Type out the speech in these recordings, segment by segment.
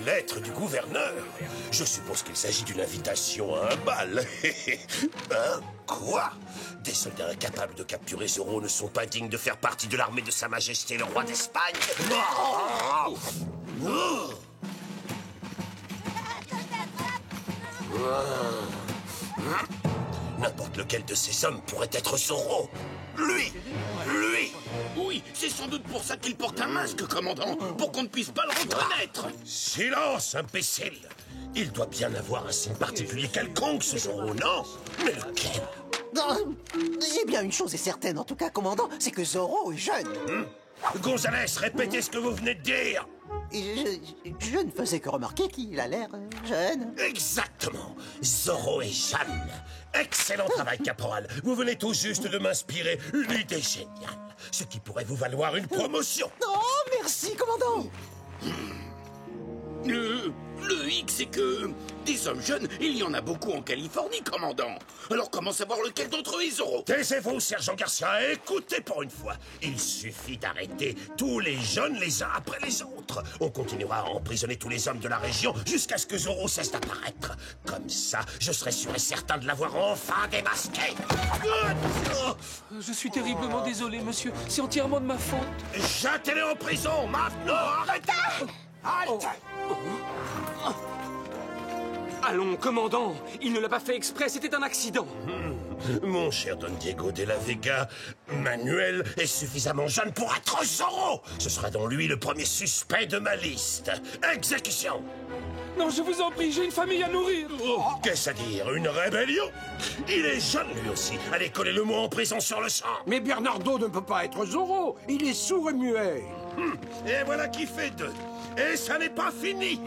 lettre du gouverneur. Je suppose qu'il s'agit d'une invitation à un bal. Hein? Quoi? Des soldats incapables de capturer Zorro ne sont pas dignes de faire partie de l'armée de Sa Majesté le roi d'Espagne? N'importe lequel de ces hommes pourrait être Zorro. Lui! Oui, c'est sans doute pour ça qu'il porte un masque, commandant, pour qu'on ne puisse pas le reconnaître. Silence, imbécile! Il doit bien avoir un signe particulier quelconque, ce Zorro, non? Mais lequel? Eh bien, une chose est certaine, en tout cas, commandant, c'est que Zorro est jeune. Gonzalez, répétez ce que vous venez de dire! Je ne faisais que remarquer qu'il a l'air jeune. Exactement! Zorro est jeune! Excellent travail, caporal! Vous venez tout juste de m'inspirer une idée géniale, ce qui pourrait vous valoir une promotion! Oh, merci, commandant. Le hic, c'est que des hommes jeunes, il y en a beaucoup en Californie, commandant. Alors comment savoir lequel d'entre eux est Zorro? Taisez-vous, sergent Garcia, et écoutez pour une fois. Il suffit d'arrêter tous les jeunes les uns après les autres. On continuera à emprisonner tous les hommes de la région jusqu'à ce que Zorro cesse d'apparaître. Comme ça, je serai sûr et certain de l'avoir enfin démasqué. Je suis terriblement désolé, monsieur. C'est entièrement de ma faute. Jetez-les en prison, maintenant! Arrêtez! Halte! Allons, commandant. Il ne l'a pas fait exprès, c'était un accident. Mon cher Don Diego de la Vega, Manuel est suffisamment jeune pour être Zorro. Ce sera donc lui le premier suspect de ma liste. Exécution! Non, je vous en prie, j'ai une famille à nourrir. Qu'est-ce à dire? Une rébellion? Il est jeune lui aussi. Allez, collez-le moi en prison sur le champ. Mais Bernardo ne peut pas être Zorro. Il est sourd et muet. Et voilà qui fait deux. Et ça n'est pas fini.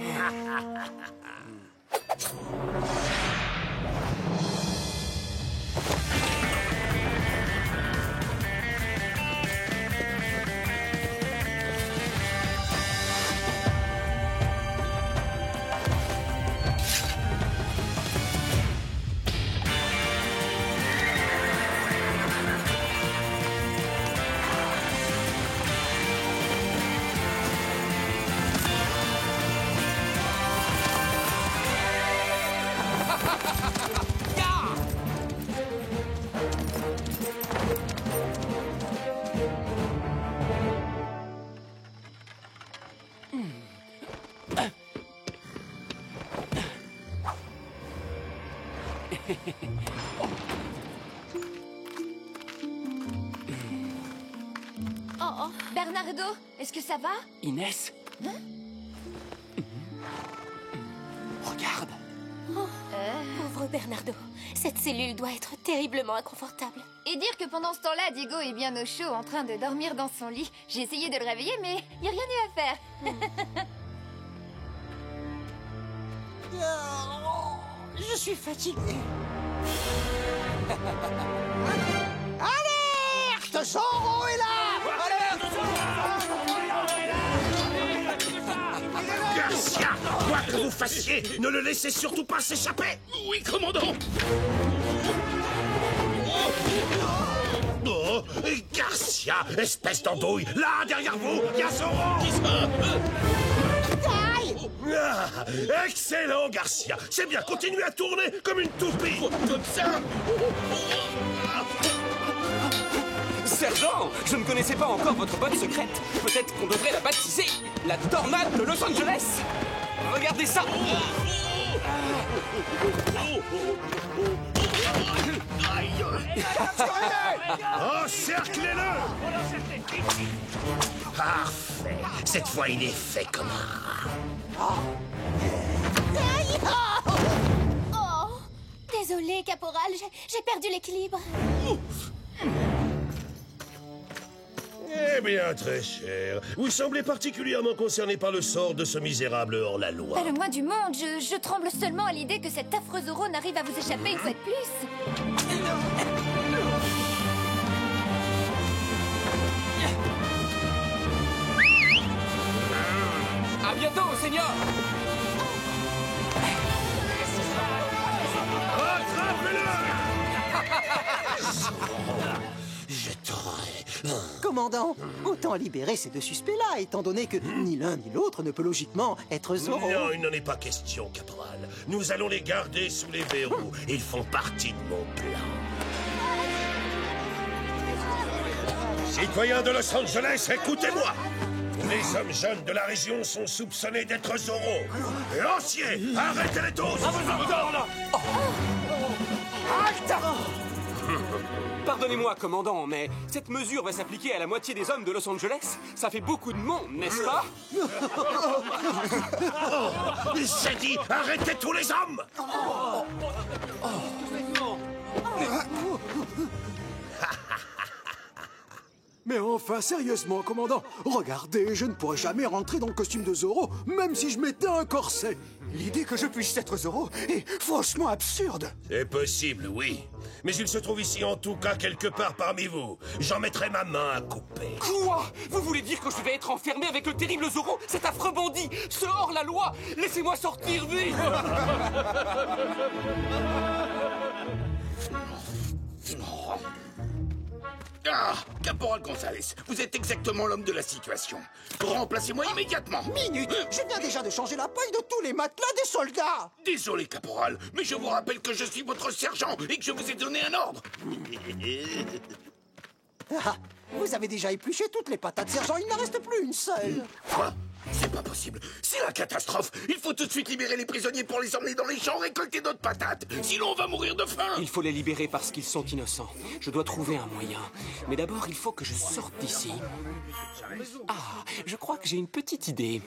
Oh, Bernardo, est-ce que ça va? Inès? Regarde. Pauvre Bernardo, cette cellule doit être terriblement inconfortable. Et dire que pendant ce temps-là, Diego est bien au chaud en train de dormir dans son lit. J'ai essayé de le réveiller, mais il n'y a rien eu à faire. Je suis fatigué. Alerte! Zorro est là! Garcia, quoi que vous fassiez, ne le laissez surtout pas s'échapper. Oui, commandant. Oh, Garcia, espèce d'andouille, là, derrière vous, il y a Zorro. Ah, excellent, Garcia. C'est bien, continuez à tourner comme une toupie. Comme ça. Sergent, je ne connaissais pas encore votre botte secrète. Peut-être qu'on devrait la baptiser la tornade de Los Angeles. Regardez ça. Encerclez-le. Parfait. Cette fois, il est fait comme un rat. Oh, désolé, caporal, j'ai perdu l'équilibre. Eh bien, très cher, vous semblez particulièrement concerné par le sort de ce misérable hors-la-loi. Pas le moins du monde, je tremble seulement à l'idée que cet affreux Zorro n'arrive à vous échapper une fois de plus. À bientôt, Seigneur. Rattrapez-le. Je t'aurai. commandant. Autant libérer ces deux suspects-là, étant donné que ni l'un ni l'autre ne peut logiquement être Zoro. Non, il n'en est pas question, caporal. Nous allons les garder sous les verrous. Ils font partie de mon plan. Citoyens de Los Angeles, écoutez-moi. Les hommes jeunes de la région sont soupçonnés d'être Zoro. Lanciers, arrêtez-les tous. Pardonnez-moi, commandant, mais cette mesure va s'appliquer à la moitié des hommes de Los Angeles. Ça fait beaucoup de monde, n'est-ce pas? J'ai dit, arrêtez tous les hommes. Mais enfin, sérieusement, commandant, regardez, je ne pourrais jamais rentrer dans le costume de Zoro, même si je mettais un corset. L'idée que je puisse être Zoro est franchement absurde. C'est possible, oui. Mais il se trouve ici en tout cas quelque part parmi vous. J'en mettrai ma main à couper. Quoi? Vous voulez dire que je vais être enfermé avec le terrible Zoro, cet affreux bandit, ce hors-la-loi? Laissez-moi sortir vite! Ah, Caporal Gonzalez, vous êtes exactement l'homme de la situation. Remplacez-moi immédiatement. Minute, je viens déjà de changer la paille de tous les matelas des soldats. Désolé, Caporal, mais je vous rappelle que je suis votre sergent et que je vous ai donné un ordre. Ah, vous avez déjà épluché toutes les patates, sergent, il n'en reste plus une seule. Quoi? C'est pas possible. C'est la catastrophe. Il faut tout de suite libérer les prisonniers pour les emmener dans les champs récolter d'autres patates. Sinon, on va mourir de faim. Il faut les libérer parce qu'ils sont innocents. Je dois trouver un moyen. Mais d'abord, il faut que je sorte d'ici. Ah, je crois que j'ai une petite idée.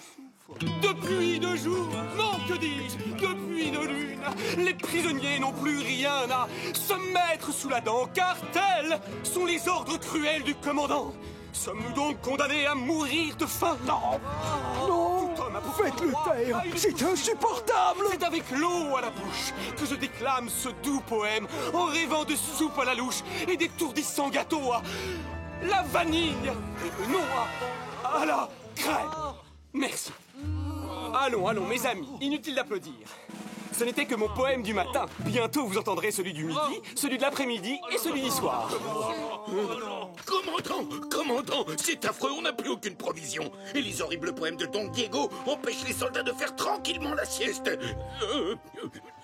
Depuis 2 jours, non, que dis-je, depuis 2 lunes, les prisonniers n'ont plus rien à se mettre sous la dent, car tels sont les ordres cruels du commandant. Sommes-nous donc condamnés à mourir de faim? Non! Non, Tout homme a- faites-le taire, c'est insupportable. C'est avec l'eau à la bouche que je déclame ce doux poème en rêvant de soupe à la louche et d'étourdissants gâteaux à la vanille et non à la crème. Merci. Allons, allons, mes amis, inutile d'applaudir. Ce n'était que mon poème du matin. Bientôt, vous entendrez celui du midi, celui de l'après-midi et celui du soir. Commandant, c'est affreux, on n'a plus aucune provision. Et les horribles poèmes de Don Diego empêchent les soldats de faire tranquillement la sieste.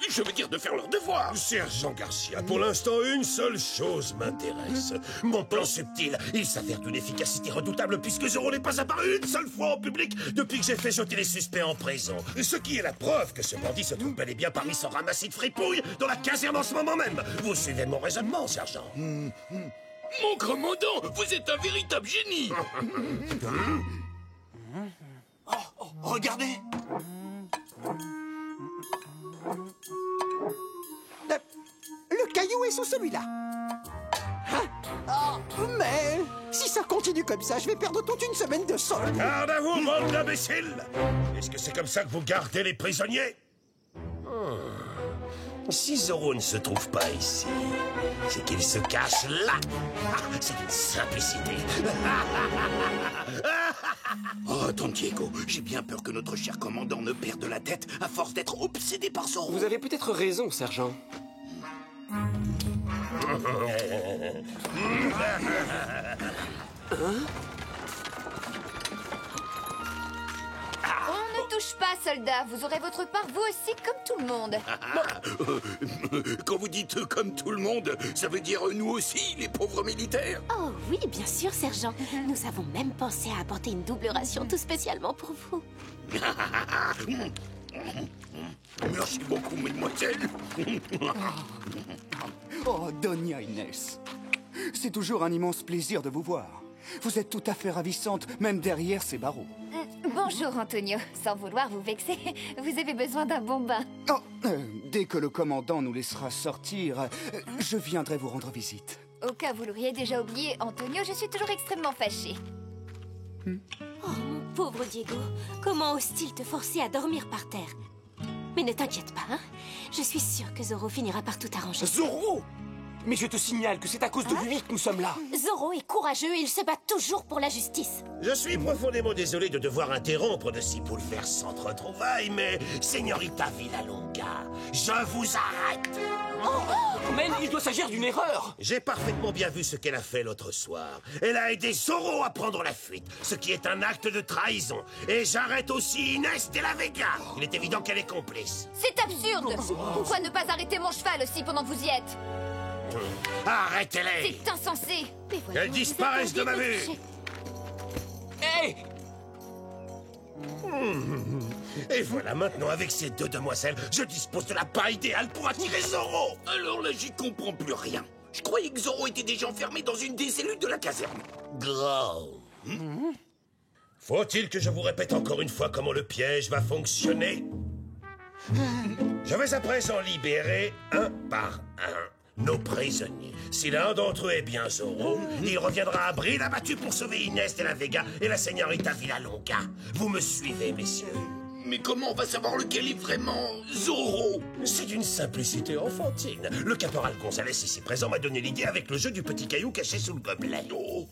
Je veux dire de faire leur devoir. Sergent Garcia, pour l'instant, une seule chose m'intéresse. Mon plan subtil, il s'avère d'une efficacité redoutable puisque Zoro n'est pas apparu une seule fois en public depuis que j'ai fait jeter les suspects en prison. Ce qui est la preuve que ce bandit se trouve bel et bien parmi son ramassis de fripouilles dans la caserne en ce moment même. Vous suivez mon raisonnement, sergent? Mon commandant, vous êtes un véritable génie. Regardez. Le caillou est sous celui-là. Hein? Mais si ça continue comme ça, je vais perdre toute une semaine de solde. Garde à vous, bande d'imbéciles! Est-ce que c'est comme ça que vous gardez les prisonniers? Si Zoro ne se trouve pas ici, c'est qu'il se cache là. Ah, c'est une simplicité. Oh, Don Diego, j'ai bien peur que notre cher commandant ne perde la tête à force d'être obsédé par Zoro. Vous avez peut-être raison, sergent. On ne touche pas, soldats. Vous aurez votre part, vous aussi, comme tout le monde. Quand vous dites comme tout le monde, ça veut dire nous aussi, les pauvres militaires. Oh oui, bien sûr, sergent. Nous avons même pensé à apporter une double ration tout spécialement pour vous. Merci beaucoup, mademoiselle. Oh, Doña Inès. C'est toujours un immense plaisir de vous voir. Vous êtes tout à fait ravissante, même derrière ces barreaux. Bonjour, Antonio. Sans vouloir vous vexer, vous avez besoin d'un bon bain. Oh, dès que le commandant nous laissera sortir, je viendrai vous rendre visite. Au cas où vous l'auriez déjà oublié, Antonio, je suis toujours extrêmement fâchée. Oh, mon pauvre Diego, comment ose-t-il te forcer à dormir par terre? Mais ne t'inquiète pas, hein? Je suis sûre que Zoro finira par tout arranger. Zoro? Mais je te signale que c'est à cause de lui que nous sommes là. Zoro est courageux et il se bat toujours pour la justice. Je suis profondément désolé de devoir interrompre de si bouleversantes retrouvailles, mais, Señorita Villalonga, je vous arrête. Carmen, il doit s'agir d'une erreur. J'ai parfaitement bien vu ce qu'elle a fait l'autre soir. Elle a aidé Zoro à prendre la fuite, ce qui est un acte de trahison. Et j'arrête aussi Inès de la Vega. Il est évident qu'elle est complice. C'est absurde. Pourquoi ne pas arrêter mon cheval aussi pendant que vous y êtes? Arrêtez-les. C'est insensé. Mais voyons, Qu'elles disparaissent de ma vue. Hé! Et voilà maintenant, avec ces deux demoiselles, je dispose de la part idéale pour attirer Zoro. Alors là, j'y comprends plus rien. Je croyais que Zoro était déjà enfermé dans une des cellules de la caserne. Grave. Faut-il que je vous répète encore une fois comment le piège va fonctionner? Je vais à présent libérer un par un nos prisonniers. Si l'un d'entre eux est bien Zoro, il reviendra à Brille abattu pour sauver Inès de la Vega et la Señorita Villalonga. Vous me suivez, messieurs? Mais comment on va savoir lequel est vraiment Zoro? C'est d'une simplicité enfantine. Le caporal Gonzalez ici présent m'a donné l'idée avec le jeu du petit caillou caché sous le gobelet. Oh.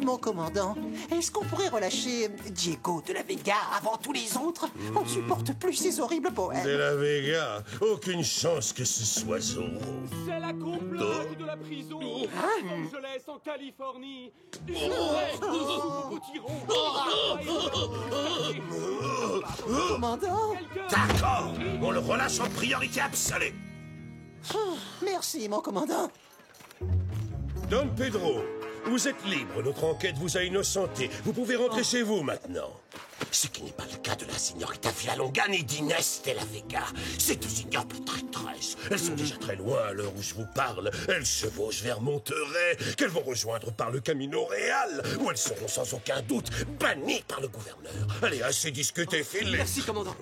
Mon commandant, est-ce qu'on pourrait relâcher Diego de la Vega avant tous les autres? On ne supporte plus ces horribles poèmes. De la Vega, aucune chance que ce soit Zoro. C'est la complainte de la prison Los Angeles en Californie. Nous tirons. Commandant? D'accord, on le relâche en priorité absolue. Merci, mon commandant. Don Pedro, vous êtes libre, notre enquête vous a innocenté. Vous pouvez rentrer chez vous maintenant. Ce qui n'est pas le cas de la Señorita Villalonga ni d'Inès de la Vega. Ces deux ignobles traîtresses. Elles sont déjà très loin à l'heure où je vous parle. Elles chevauchent vers Monterrey, qu'elles vont rejoindre par le Camino Real, où elles seront sans aucun doute bannies par le gouverneur. Allez, assez discuté, filez. Merci, commandant.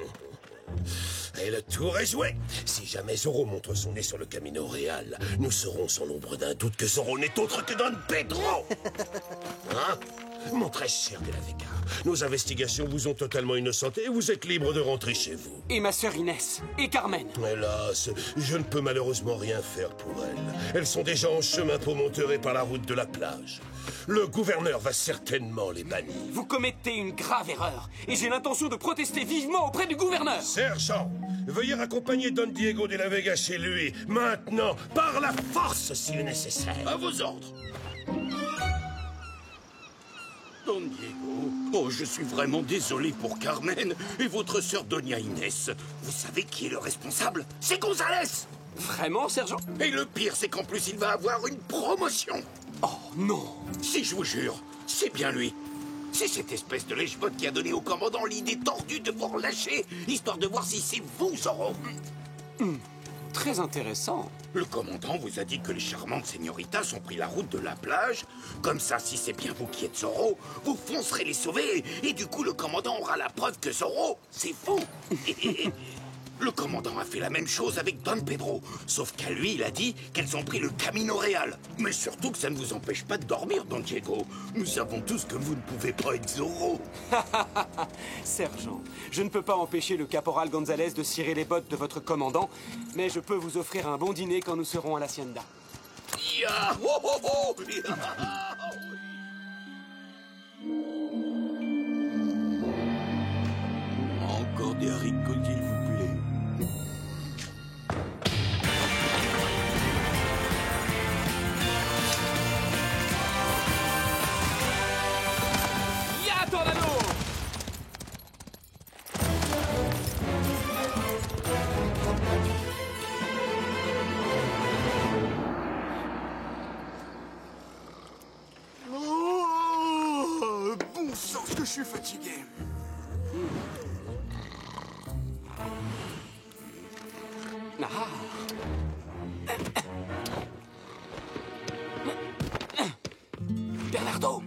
Et le tour est joué. Si jamais Zoro montre son nez sur le Camino Real, nous saurons sans l'ombre d'un doute que Zoro n'est autre que Don Pedro. Hein? Mon très cher de la Vega, nos investigations vous ont totalement innocenté et vous êtes libre de rentrer chez vous. Et ma sœur Inès. Et Carmen. Hélas, je ne peux malheureusement rien faire pour elles. Elles sont déjà en chemin pour Monterey par la route de la plage. Le gouverneur va certainement les bannir. Vous commettez une grave erreur. Et j'ai l'intention de protester vivement auprès du gouverneur. Sergent, veuillez raccompagner Don Diego de la Vega chez lui, maintenant, par la force s'il est nécessaire. À vos ordres. Don Diego, oh, je suis vraiment désolé pour Carmen et votre sœur Doña Inès. Vous savez qui est le responsable? C'est Gonzalez. Vraiment, sergent? Et le pire, c'est qu'en plus, il va avoir une promotion. Oh, non. Si, je vous jure, c'est bien lui. C'est cette espèce de lèche-botte qui a donné au commandant l'idée tordue de vous relâcher, histoire de voir si c'est vous, Zoro. Très intéressant. Le commandant vous a dit que les charmantes señoritas ont pris la route de la plage. Comme ça, si c'est bien vous qui êtes Zoro, vous foncerez les sauver. Et du coup, le commandant aura la preuve que Zoro, c'est vous. Le commandant a fait la même chose avec Don Pedro. Sauf qu'à lui, il a dit qu'elles ont pris le Camino Real. Mais surtout que ça ne vous empêche pas de dormir, Don Diego. Nous savons tous que vous ne pouvez pas être Zoro. Sergent, je ne peux pas empêcher le caporal Gonzalez de cirer les bottes de votre commandant, mais je peux vous offrir un bon dîner quand nous serons à l'hacienda. Ya ho, ho, ho. Encore des haricots, s'il vous plaît. Ya tornado! Oh, bon sang, que je suis fatigué. Ah. Bernardo!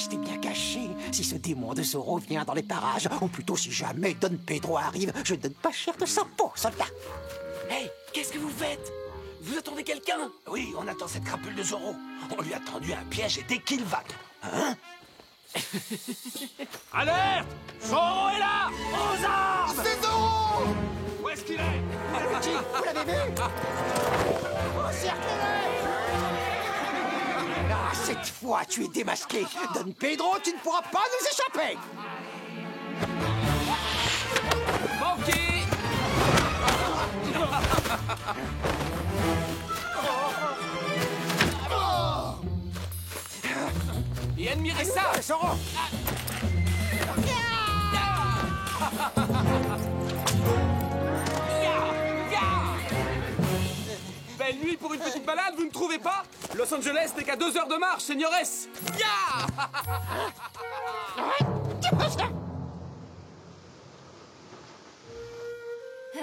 rester bien caché. Si ce démon de Zorro vient dans les parages, ou plutôt si jamais Don Pedro arrive, je ne donne pas cher de sa peau, soldat. Hey, qu'est-ce que vous faites? Vous attendez quelqu'un? Oui, on attend cette crapule de Zorro. On lui a tendu un piège et dès qu'il va... Hein? Alerte! Zorro est là! Aux armes! C'est Zorro! Où est-ce qu'il est? Petit, vous l'avez vu? Ah, cette fois, tu es démasqué. Don Pedro, tu ne pourras pas nous échapper. Manqué! Et admirez ça! Zorro! Belle nuit pour une petite balade, vous ne trouvez pas? Los Angeles n'est qu'à 2 heures de marche, seigneuresse! Ya!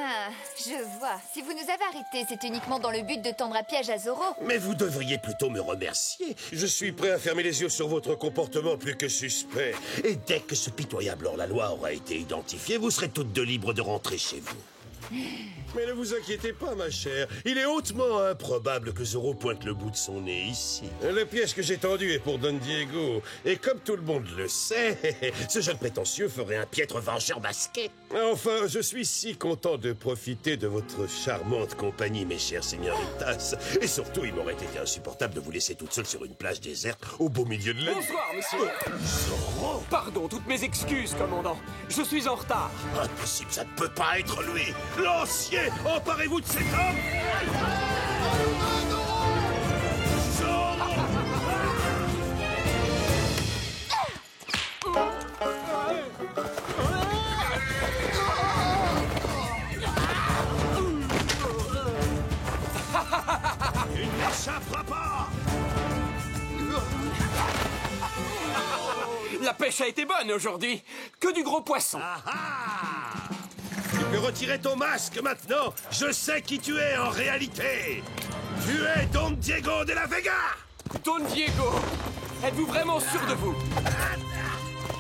Ah, je vois. Si vous nous avez arrêtés, c'est uniquement dans le but de tendre un piège à Zorro. Mais vous devriez plutôt me remercier. Je suis prêt à fermer les yeux sur votre comportement plus que suspect. Et dès que ce pitoyable hors-la-loi aura été identifié, vous serez toutes deux libres de rentrer chez vous. Mais ne vous inquiétez pas, ma chère. Il est hautement improbable que Zorro pointe le bout de son nez ici. Le piège que j'ai tendu est pour Don Diego. Et comme tout le monde le sait, ce jeune prétentieux ferait un piètre vengeur masqué. Enfin, je suis si content de profiter de votre charmante compagnie, mes chers señoritas. Et surtout, il m'aurait été insupportable de vous laisser toute seule sur une plage déserte au beau milieu de la nuit. Bonsoir, messieurs. Zorro! Pardon, toutes mes excuses, commandant. Je suis en retard. Impossible, ça ne peut pas être lui. Lancier, emparez-vous de cet homme. Zorro! Il n'échappera pas. La pêche a été bonne aujourd'hui. Que du gros poisson. Ah ah! Tu peux retirer ton masque maintenant. Je sais qui tu es en réalité. Tu es Don Diego de la Vega. Don Diego, êtes-vous vraiment sûr de vous?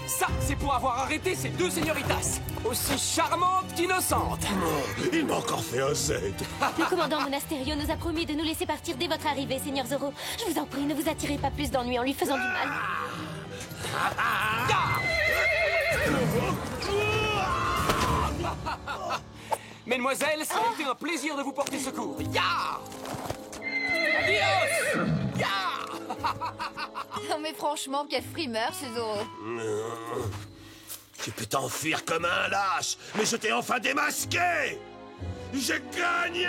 Ça, c'est pour avoir arrêté ces deux señoritas, aussi charmantes qu'innocentes. Il m'a encore fait un Z. Le commandant Monasterio nous a promis de nous laisser partir dès votre arrivée, Seigneur Zorro. Je vous en prie, ne vous attirez pas plus d'ennuis en lui faisant du mal. Mesdemoiselles, ça a été un plaisir de vous porter secours. Ya! Adios! Ya! Non mais franchement, quel frimeur ce Zorro. Tu peux t'enfuir comme un lâche, mais je t'ai enfin démasqué. J'ai gagné.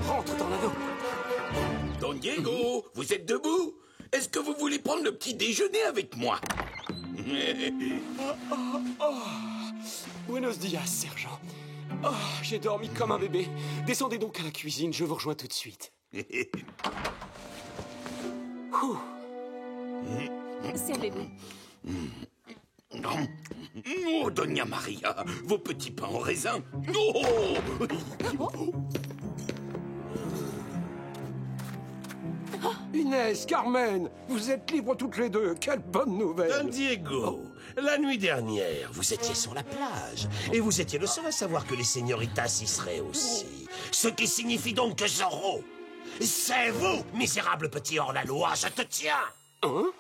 Rentre dans l'anneau. Don Diego, vous êtes debout? Est-ce que vous voulez prendre le petit déjeuner avec moi? Buenos dias, sergent. Oh, j'ai dormi comme un bébé. Descendez donc à la cuisine, je vous rejoins tout de suite. Servez-vous. Oh, Doña Maria, vos petits pains en raisin. Oh! Inès, Carmen, vous êtes libres toutes les deux. Quelle bonne nouvelle. Don Diego, la nuit dernière, vous étiez sur la plage. Et vous étiez le seul à savoir que les señoritas y seraient aussi. Ce qui signifie donc que Zorro, c'est vous, misérable petit hors-la-loi, je te tiens. Hein?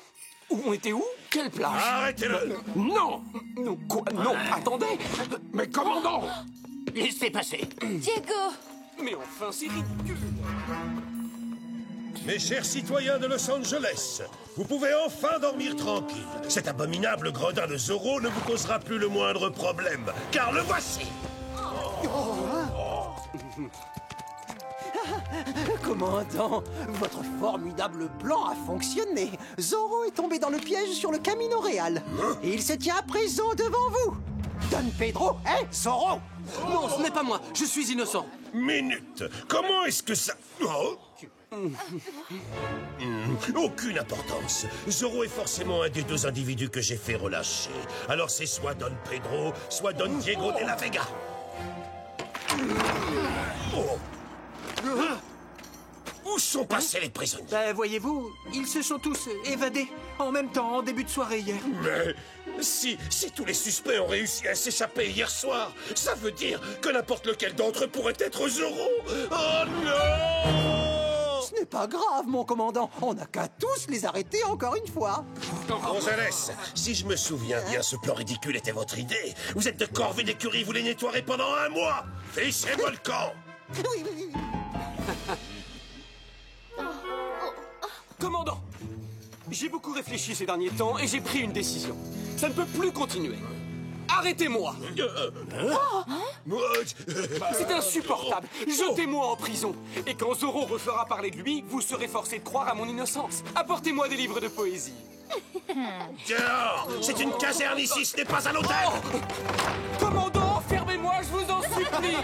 On était où? Quelle plage? Arrêtez-le. Non. Non, quoi? Non, attendez. Mais commandant. Laissez passer. Diego! Mais enfin, c'est ridicule. Mes chers citoyens de Los Angeles, vous pouvez enfin dormir tranquille. Cet abominable gredin de Zorro ne vous causera plus le moindre problème, car le voici. Commandant, votre formidable plan a fonctionné. Zorro est tombé dans le piège sur le Camino Real. Et il se tient à présent devant vous. Don Pedro est Zorro. Non, ce n'est pas moi. Je suis innocent. Minute, comment est-ce que ça... Oh. Aucune importance. Zorro est forcément un des deux individus que j'ai fait relâcher. Alors c'est soit Don Pedro, soit Don Diego de la Vega. Où sont passés les prisonniers? Ben, voyez-vous, ils se sont tous évadés en même temps, en début de soirée hier. Mais si tous les suspects ont réussi à s'échapper hier soir, ça veut dire que n'importe lequel d'entre eux pourrait être Zoro. Oh non! Ce n'est pas grave, mon commandant. On n'a qu'à tous les arrêter encore une fois. Gonzales, si je me souviens bien, ce plan ridicule était votre idée. Vous êtes de corvée d'écurie, vous les nettoierez pendant 1 mois. Fichez-moi le camp. Oui, oui, oui. Commandant, j'ai beaucoup réfléchi ces derniers temps et j'ai pris une décision. Ça ne peut plus continuer. Arrêtez-moi! C'est insupportable! Jetez-moi en prison! Et quand Zoro refera parler de lui, vous serez forcé de croire à mon innocence. Apportez-moi des livres de poésie. Dehors! C'est une caserne ici, ce n'est pas un hôtel! Commandant, fermez-moi, je vous en supplie!